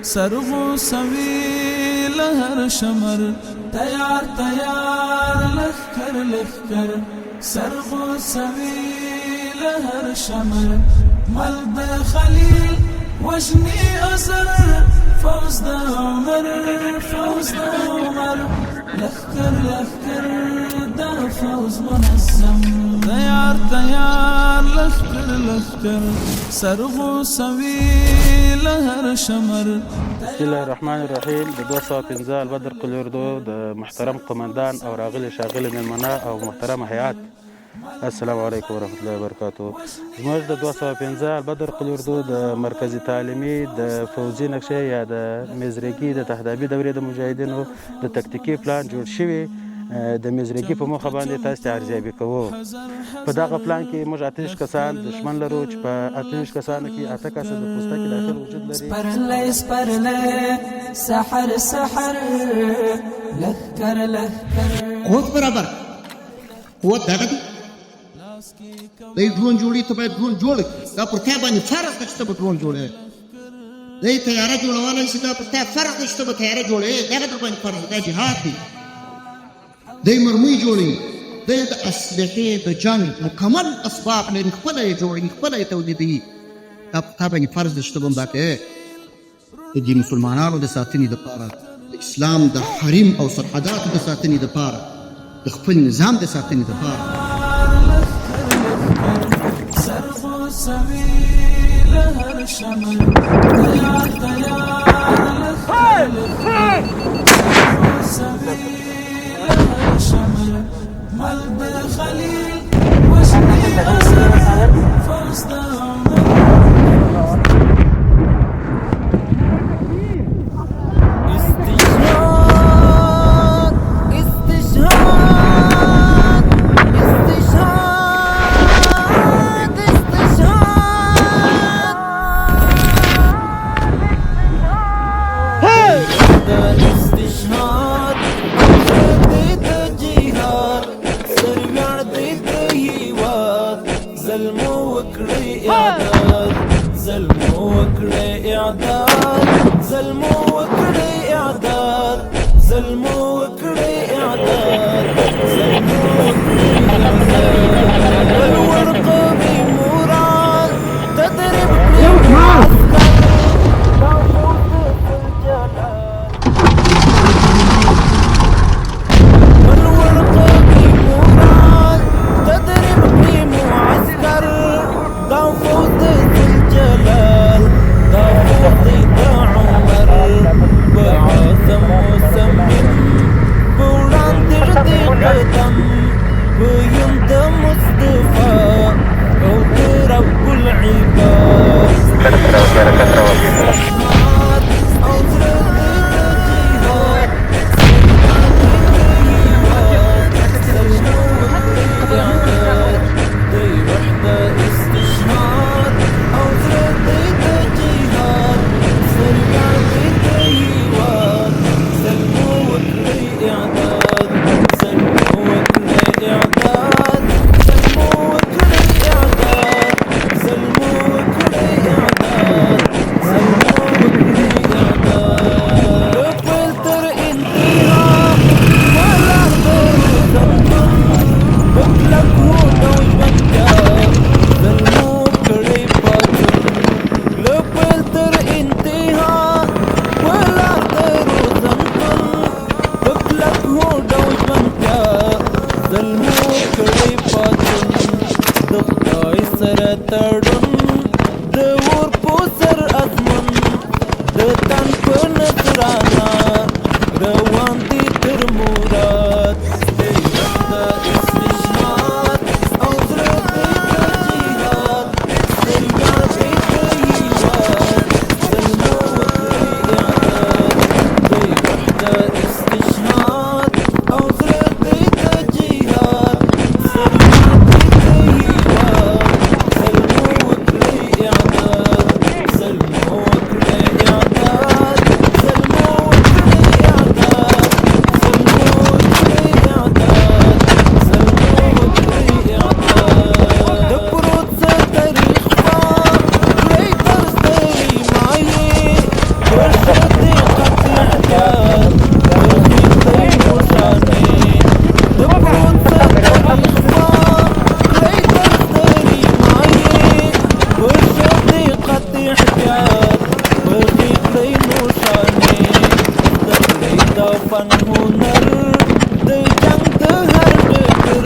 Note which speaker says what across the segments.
Speaker 1: سرغو سوي لهر شمر تیار تیار لخکر لخکر سرغو سوي لهر شمر ملب خليل وجني أزر فوز دا عمر فوز دا عمر لخكر لخكر دا فوز منظم تيار تيار لخكر لخكر سرغو سوي لهر شمر.
Speaker 2: بسم الله الرحمن الرحیم. د 215 البدر قل اردو د محترم قماندان او راغلي شاغلي مېلمنه او محترم هیئات، السلام علیکم ورحمۃ اللہ وبرکاتہ. زموږ د 215 البدر قل اردو د مرکزي تعلیمي د فوزي نقشې یا د میزرګي د تهدابي دورې د مجاهدینو د تکتیکي پلان جوړ شوی د میزرګي په موخه باندې تاسو ته ارزیابي کوو. په دغه پلان کې موږ 38 کسان دشمن لرو چې په 38 کسانو کې 8 کسه د پوستکي داخل وجود لري.
Speaker 1: سپرلی سپرلی سحر سحر لخکر لخکر
Speaker 3: قوت برابر قوت دغه دی. دی ډرون جوړي ته باید ډرون جوړ کړي. دا پر تا باندې فرض ده چې ته به ډرون جوړوې. دی تیاره جوړولی شي، دا پر تا فرض ده چې ته به تیاره جوړوې. دغه در باندې فرض دا جهاد دی. دی مرمۍ جوړوي، دی د اسلحې د جنګ مکمل اسباب لري، خپله یې جوړوي، خپله یې تولیدوي. دا پر تا باندې فرض ده چې ته به هم دا کوې. د دې مسلمانانو د ساتنې دپاره، د اسلام د حریم او سرحداتو د ساتنې دپاره، د خپل نظام د ساتنې دپاره.
Speaker 1: سرغو سوي لهر شمر تيار تيار لخكر لخكر سرغو سوي لهر شمر ملب خليل وجني أزر فوز دا عمر.
Speaker 4: بعث مسمم
Speaker 1: روان هنر د جنگ د هر ډګر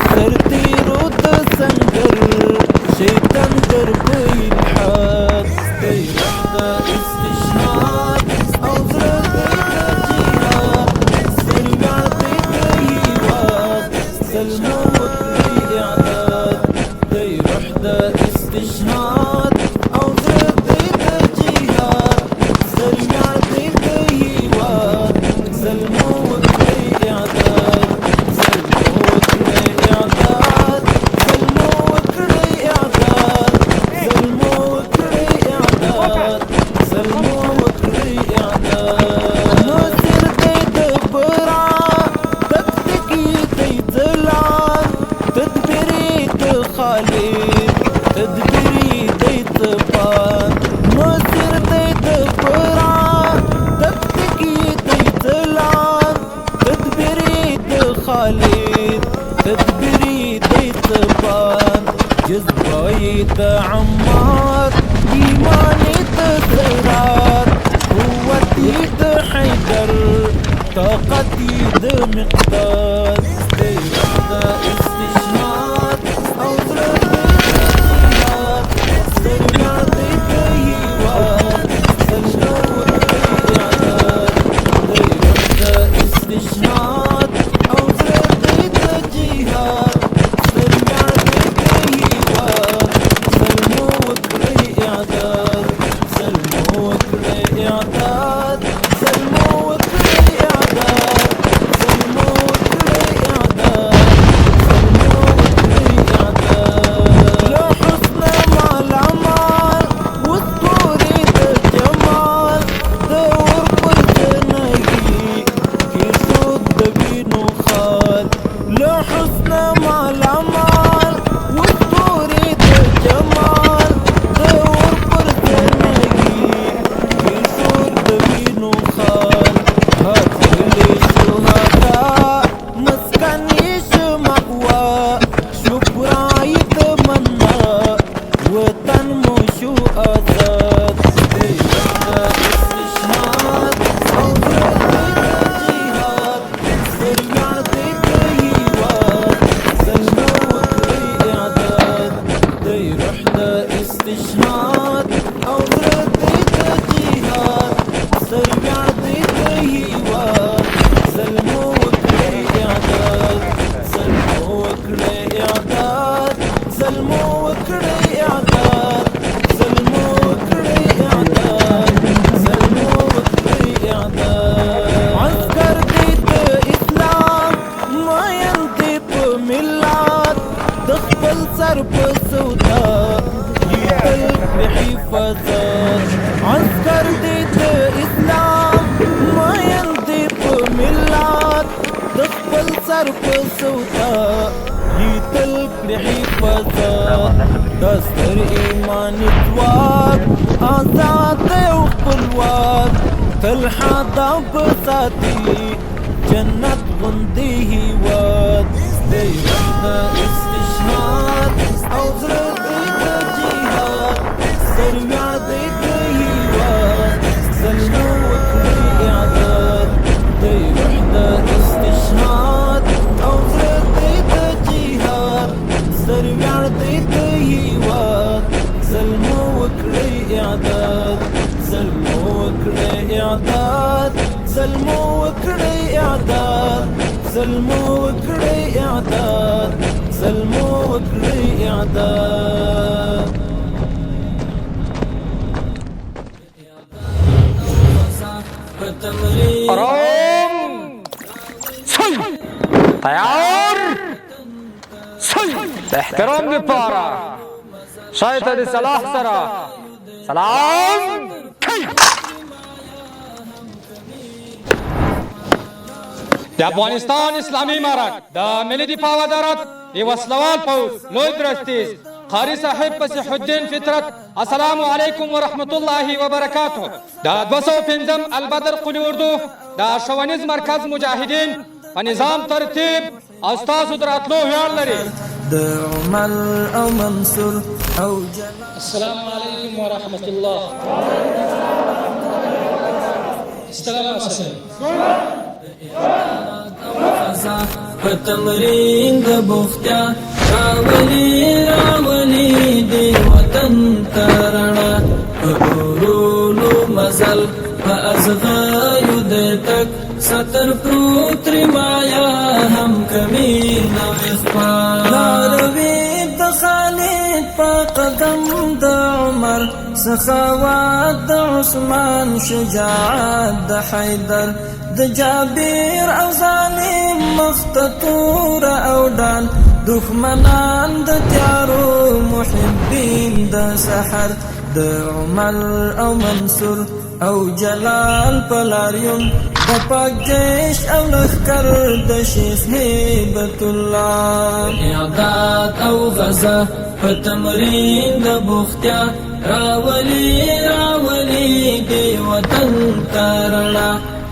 Speaker 1: سرتیرو د سنگر شیطان در په الحاد دی د استشهاد او زړه د جهاد سرګار دی د هیواد سلمو وکړي اعداد دی روح د استشهاد او زړه دی د جهاد سرګار دی د هیواد سلمو وکړي اعداد سلمو وکړي اعداد سلمو وکړي اعداد سلمو وکړي اعداد سلمو وکړي اعداد نو سر دی د برا تکتکی دی ځلان تدبیری د خالد تدبیری دی طپان نو سر دی د برا تکتکی دی ځلان تدبیری د خالد تدبیری دی طپان جذبای د عمار ایمانی د زرار قوتی د حیدر طاقتی د مقدار دی د استشهاد او زړه د جهاد سرګار دی د هیواد سلمو وکړي اعداد دی د استشهاد او زړه دی د جهاد سرګار دی د هیواد سلمو وکړي اعداد سلمو وکړي اعداد سلمو وکړي اعداد سلمو وکړي اعداد سلمو وکړي اعداد له حسن مالامال وستوري د جمال د ور پر جنګي کې شود د وینو خال له حسن مالامال وستوري د جمال د ور پر جنګي کې شود د وینو خال هاتل شهدا مسکن شمقوا شکرای تمنا وطن مو شو آزاد دی د استشهاد او زړه دی د جهاد سرګار دی د هیواد سلمو وکړي اعداد دی روح د استشهاد او زړه دی د جهاد سرګار دی د هیواد سلمو وکړي اعداد سلمو وکړي اعداد سلمو وکړي اعداد سلمو وکړي اعداد سلمو وکړي اعداد عسكر دی د اسلام ماین دی په ملت د خپل سر په سودا لیدل کړي حفاظت عسكر دی د اسلام ماین دی په ملت د خپل سر په سودا لیدل کړي حفاظت دستر ایمان ځواک آزاد او خپلواک تل حدا بساتي جنت غوندې هیواد دی د استشهاد او زړه دی د جهاد سرګار دی د هیواد سلمو وکړي اعداد دی روح د استشهاد او زړه دی د جهاد سرګار دی د هیواد سلمو وکړي اعداد سلمو وکړي اعداد سلمو وکړي اعداد سلمو وکړي اعداد سلمو وکړي اعداد
Speaker 4: آرام سل تیار سل احترام بپاره شاید د صلاح سره سلام کوي د افغانستان اسلامي امارت د ملي دفاع وزارت د وسلوال پوځ لوی درستیز قاری صاحب فصیح الدین فطرت السلام علیکم ورحمت الله وبرکاته د 205 البدر قلی اردو د ښوونیز مرکز مجاهدین په نظام ترتیب او ستاسو دراتلو ویاړ لري
Speaker 1: د عمر او منصور او
Speaker 4: السلام علیکم ورحمت الله استلام حسین
Speaker 1: په تمرین د بوختیا راولي دی وطن ترنا په اورونو مزل په ازغایو د تک ستر پروت رمایا هم کمی نو اخبار لاروی د خالد په قدم د عمر سخاوات د عثمان شجاعت د حیدر د جابر او ظالم مختطور او ډان دښمنان د تیارو محبین د سحر د عمر او منصور او جلال پلاریون د پاک جیش او لخکر د شیخ هیبت الله اعداد او غزا په تمرین د بوختیا راولي دی وطن ترنا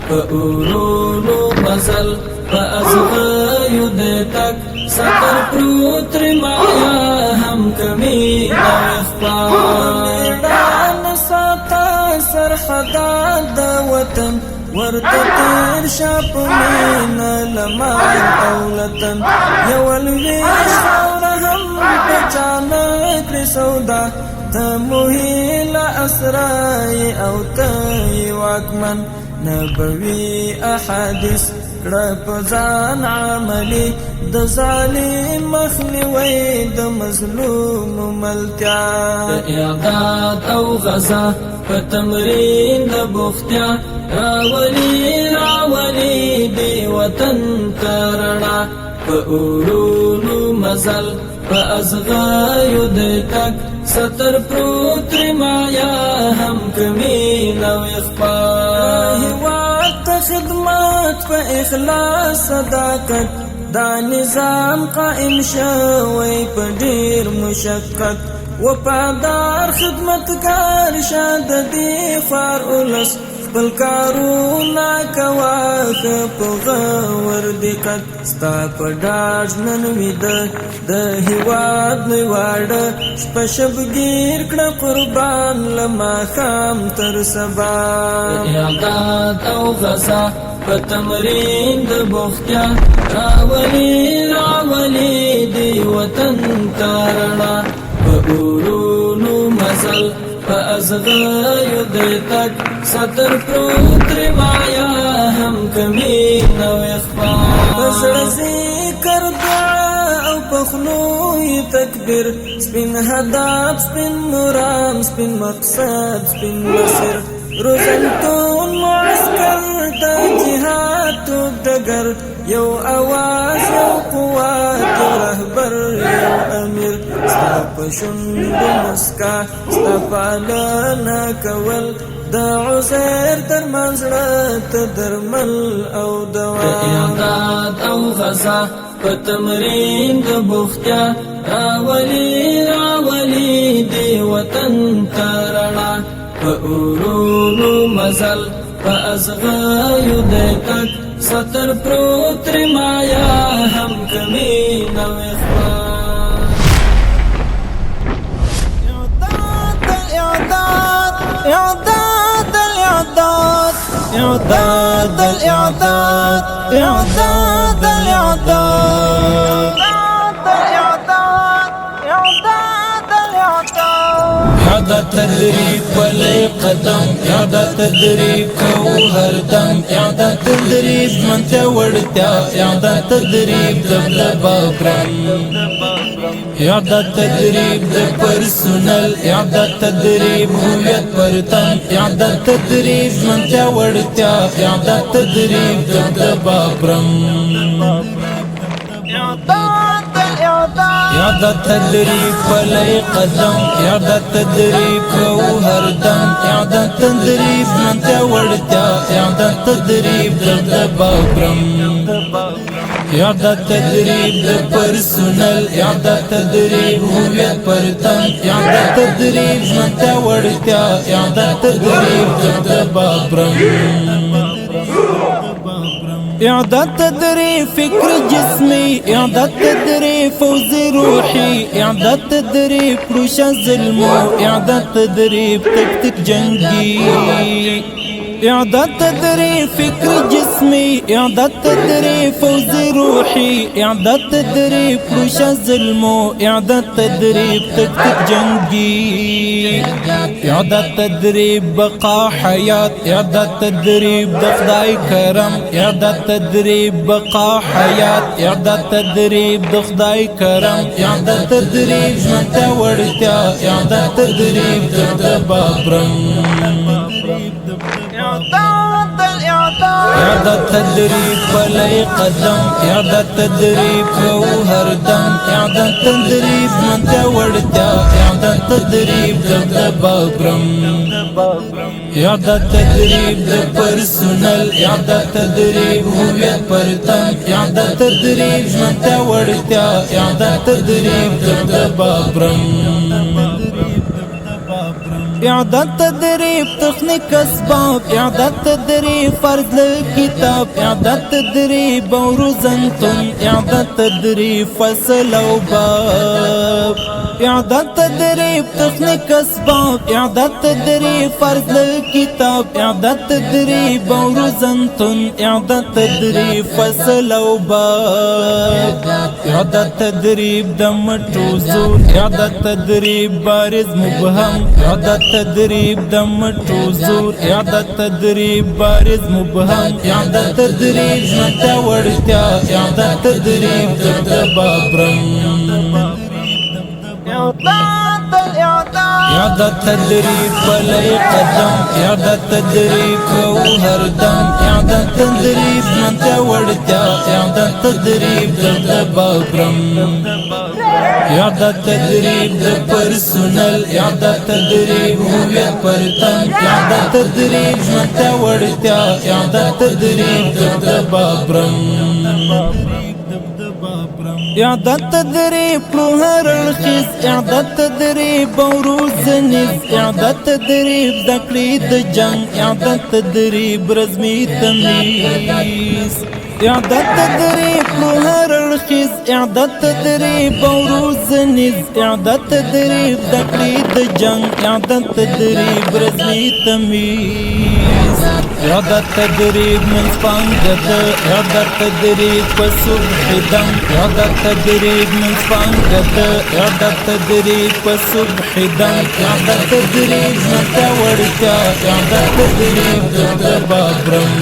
Speaker 1: په اورونو مزل په ازغایو د تک ستر پروت رمایا هم کمی نو اخبار میدان ساتا سرحدات د وطن ورته تیر شاپ مینا لمار اولتن یو الویش خاوره هم پچانا کری سودا تموهیل اسرائی او تی واکمن نبوی احادیث رپزان عملی د ظالم مخنوی د مظلوم ملتیا اعداد او غزا په تمرین د بوختیا راولي دی وطن ترنا په اورونو مزل په ازغایو د تک ستر پروت رمایا هم کمی نو اخبار هیواد خدمت په اخلاص صداقت دا نظام قائم شوی په ډیر مشقت وفادار خدمتگار شاد دی خوار اولس خپل کارونه کواخ په غور دقت ستا په ډاډ نن ویده د هیواد نوی واړه شپه شبګیر کړه قربان له ماښام تر سبا اعداد او غزا په تمرین د بوختیا راولي دی وطن ترنا په اورونو مزل په ازغایو د تک ستر پروت رمایا هم کمی نو اخبار بزړه ذکر دعا او پخلوی تکبیر سپین هدف سپین مرام سپین مقصد سپین مسیر روزنتون معسکر د جهاد تو ډګر یو اواز یو قوت یو رهبر یو امیر ستا په شونډو مسکا ستا پالنه کول د عزیر درمان زړه ته درمل او دوا اعداد او غزا په تمرین د بوختیا راولي دی وطن ترنا په اورونو مزل په ازغایو د تک ستر پروت رمایا هم کمی نو اخبار
Speaker 5: یادا تدریب بلے قدم یادا تدریب کو ہر دم یادا تدریب منتے وڑتیا یادا تدریب دبدبا برن یادا تدریب د پرسونل یادا تدریب هویت پرتم یادا تدریب منتے وڑتیا یادا تدریب دبدبا برن یادا تدریب بلے قدم یادا تدریب کو ہر دم یادا تدریب منتے وڑتیا یادا تدریب دبدبا برم یادا تدریب د پرسونل یادا تدریب هویت پرتم یادا تدریب منتے وڑتیا یادا تدریب دبدبا برم اعداد تدریب فکر جسمی اعداد تدریب فوز روحی اعداد تدریب روش ظلمو اعداد تدریب تک تک جنگی إعداد تدريب فكر جسمي، إعداد تدريب فوز روحي، إعداد تدريب رشا ظلمو، إعداد تدريب تكتيك جنگي، إعداد تدريب بقاء حياة، إعداد تدريب دخداي كرم، إعداد تدريب بقاء حياة، إعداد تدريب دخداي كرم، إعداد تدريب جمتا ورتيا، إعداد تدريب دبابرم. إعداد تدريب بلاي قدم، إعداد تدريب جوهر دم، إعداد تدريب من تورتا، إعداد تدريب دبابرم. إعداد تدريب بيرسونال، إعداد تدريب هوية برتم، إعداد تدريب من تورتا، إعداد تدريب دبابرم. إعداد تدريب تخنيك أسباب، إعداد تدريب فرز للكتاب، إعداد تدريب وروزنتم، إعداد تدريب فصل وباب. إعداد تدريب تخنيك أسباب، إعداد تدريب فرز للكتاب، إعداد تدريب وروزنتم، إعداد تدريب فصل وباب. إعداد تدريب دم توزور، إعداد تدريب بارز مبهم، إعداد تدريب دم توزور، إعداد تدريب بارز مبهم، إعداد تدريب جمتا ورتيا، إعداد تدريب دبابرم. إعداد تدريب بلاي قدم، إعداد تدريب جوهر دم، إعداد تدريب من تورتا، إعداد تدريب دبابرم. إعداد تدريب بيرسونال، إعداد تدريب هوية برتم، إعداد تدريب من تورتا، إعداد تدريب دبابرم. إعداد تدريب روهر الخيز، إعداد تدريب بوروز نز، إعداد تدريب ذكري دجنگ، إعداد تدريب رزمي تمييز. إعداد تدريب روهر الخيز، إعداد تدريب بوروز نز، إعداد تدريب ذكري دجنگ، إعداد تدريب رزمي تمييز. إعداد تدريب من سبانجد، إعداد تدريب بصبح دم، إعداد تدريب من سبانجد، إعداد تدريب بصبح دم، إعداد تدريب من تورتا، إعداد تدريب دبابرم.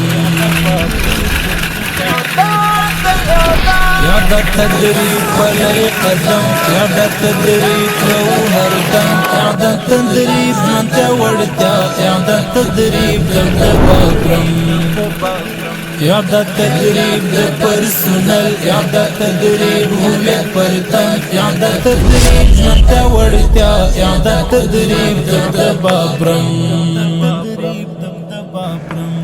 Speaker 5: إعداد تدريب بلاي قدم، إعداد تدريب جوهر دم، إعداد تدريب من تورتا، إعداد تدريب دبابرم. إعداد تدريب بيرسونال، إعداد تدريب هوية برتم، إعداد تدريب من تورتا، إعداد تدريب دبابرم.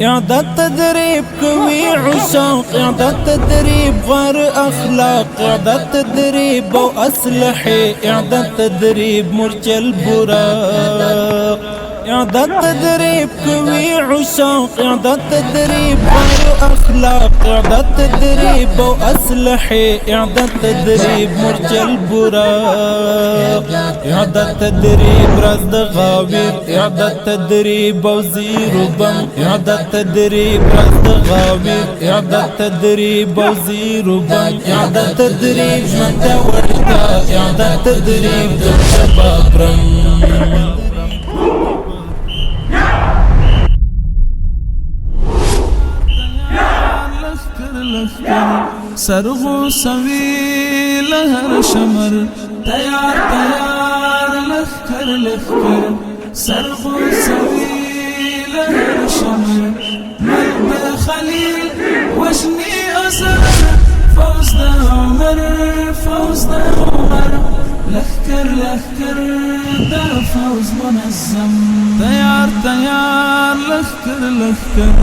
Speaker 5: إعداد تدريب قوي عشاق، إعداد تدريب غير أخلاق، إعداد تدريب وأسلحة، إعداد تدريب مرجى البراق. إعداد تدريب قوي عشاق، إعداد تدريب غير أخلاق، إعداد تدريب وأسلحة، إعداد تدريب مرجى البراق. إعداد تدريب رصد غاوير، إعداد تدريب وزير بم، إعداد تدريب رصد غاوير، إعداد تدريب وزير بم، إعداد تدريب جمتا ورتا، إعداد تدريب دبابرم.
Speaker 1: سرغو سوي لهر شمر، تيار تيار لخكر لخكر. سرغو سوي لهر شمر، مرد خليل وجني أزر. فوز دا عمر، فوز دا عمر. لخكر لخكر دا فوز منظم. تيار تيار لخكر لخكر.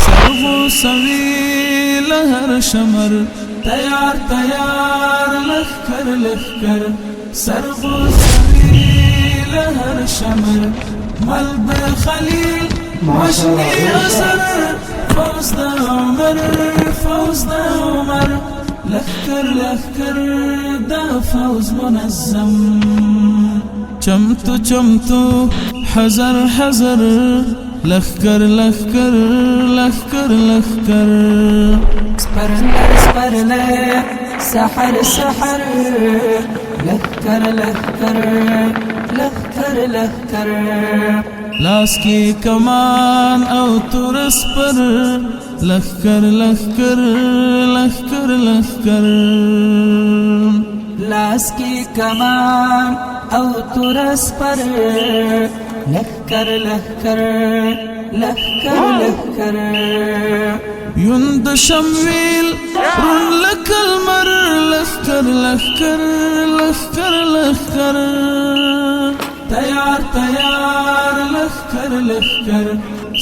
Speaker 1: سرغو سوي لهر شمر، تيار تيار لخكر لخكر. سرغو سوي لهر شمر، ملب خليل وجني أزر. فوز دا عمر، فوز دا عمر. لخكر لخكر دا فوز منظم. چمتو چمتو حذر حذر،
Speaker 5: لخکر لخکر لخکر لخکر
Speaker 1: سپرلی سپرلی سحر سحر لخکر لخکر لخکر لخکر
Speaker 5: لاس کی کمان او تور سپر لخکر لخکر لخکر لخکر
Speaker 1: لاس کی کمان او تور سپر لخکر لخکر لخکر لخکر
Speaker 5: یون د شمویل رون لکل مر لخکر لخکر لخکر لخکر تیار تیار لخکر لخکر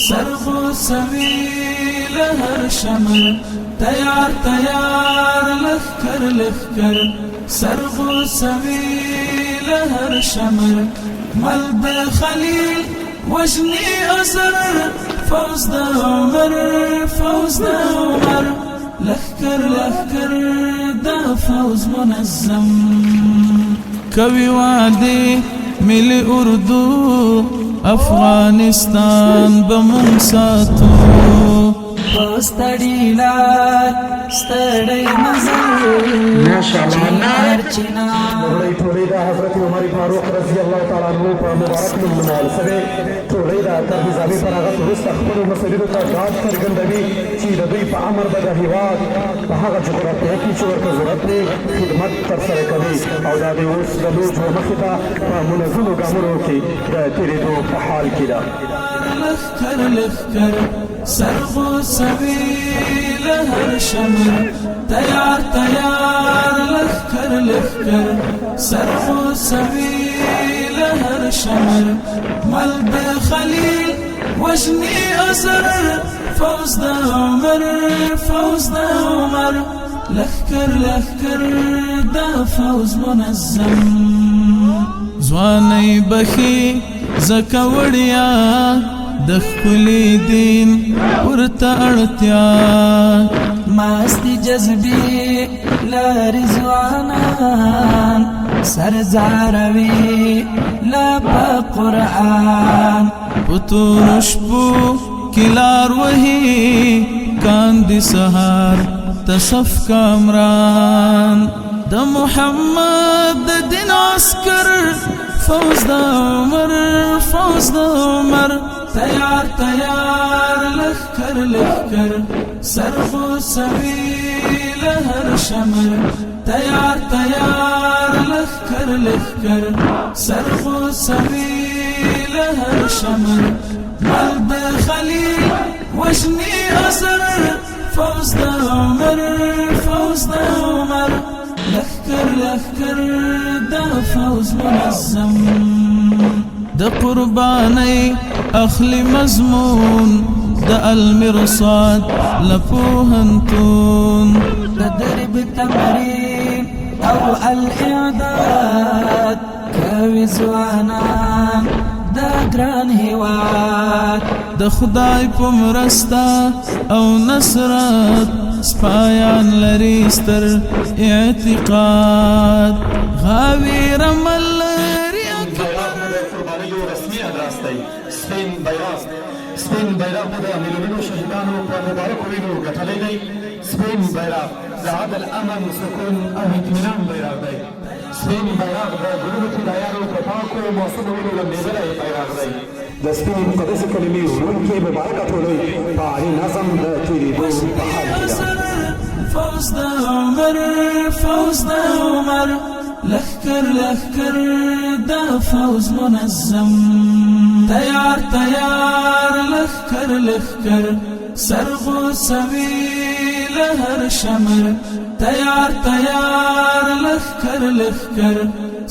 Speaker 5: سرغو سویل هر شمر تیار تیار لخکر لخکر سرغو سویل هر شمر ملد خلیل وجنی ازر فوز دا عمر فوز دا عمر لخکر لخکر دا فوز منظم کوي وعدي ملي اردو افغانستان بمنساتو
Speaker 1: ستړی لار ستړی مزل چنار چنار
Speaker 6: ټولې د حضرت عمر فاروق رضی الله تعالی عنہ په مبارک منوال سره ټولې د تهذیبي فراغت وروسته خپلو مسؤلیتونو ته ډاډ څرګندوي چې د دوی په امر به د هېواد په هغه جغرافیه کې چې ورته ضرورت دی خدمت ترسره کوي او دا د اوس د لوجو مخې ته په منظمو ګامونو کې د تېرېدو په حال کې ده.
Speaker 5: لخکر لخکر سرغو سبيل هر شمر تیار تیار لخکر لخکر سرغو سبيل هر شمر ملد خلیل وجنی ازر فوز دا عمر فوز دا عمر لخکر لخکر دا فوز منظم زوانی بخی زکا وڑیا د خپلی دین ورته اړتیا
Speaker 1: ماستی جذبی لاری ځوانان سرزاروي لا په قرآن
Speaker 5: پتور شپو کلار وهي کاندي سهار تصف کامران د محمد د دین عسكر فوز دا عمر فوز دا عمر تیار تیار لخکر لخکر سرغو سبیل هر شمر تیار تیار لخکر لخکر سرغو سبیل هر شمر ملد خلیل وجنی ازر فوز دا عمر فوز دا عمر لخکر لخکر دا فوز منظم د قرباني اخلي مضمون د المرصاد لپوهنتون
Speaker 1: تدريب التمرين او الاعداد كوي زوانان دا ګران هواد
Speaker 5: د خدای په مرستا او نصرت سپایان لري ستر اعتقاد غاوي رمل
Speaker 6: سپین بیرغ د میلیونونو شهیدانو په مبارکو وینو ګټلی دی. سپین بیرغ د عدل امن سکون او اطمینان بیرغ دی. سپین بیرغ د ګلونو فدایانو په پاکو موسمو وینو لمبېدلی بیرغ دی. د سپین مقدسې کلمې وړونکې مبارکه ټولۍ په عالي نظم د تېرېدو په حال کې ده.
Speaker 5: فوز دا عمر فوز دا عمر لخکر لخکر دا فوز منظم تیار تیار لخکر لخکر سرغو سبیل هر شمر تیار تیار لخکر لخکر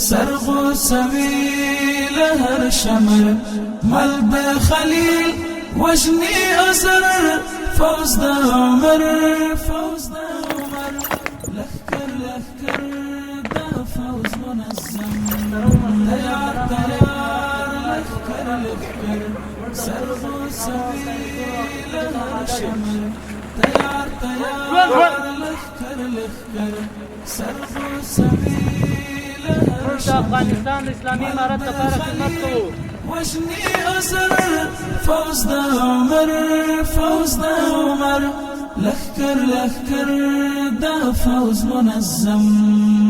Speaker 5: سرغو سبیل هر شمر ملد خلیل وجنی ازر فوز دا عمر فوز دا عمر لخکر لخکر دا فوز منظم تیار تیار لخکر لخکر سرغو سبیل هر شمر تیار تیار لخکر لخکر سرغو سبیل هر شمر
Speaker 7: افغانستان اسلامي امارت لپاره خدمت کوو
Speaker 5: وجني أزر فوز دا عمر فوز دا عمر لخكر لخكر دا فوز منظم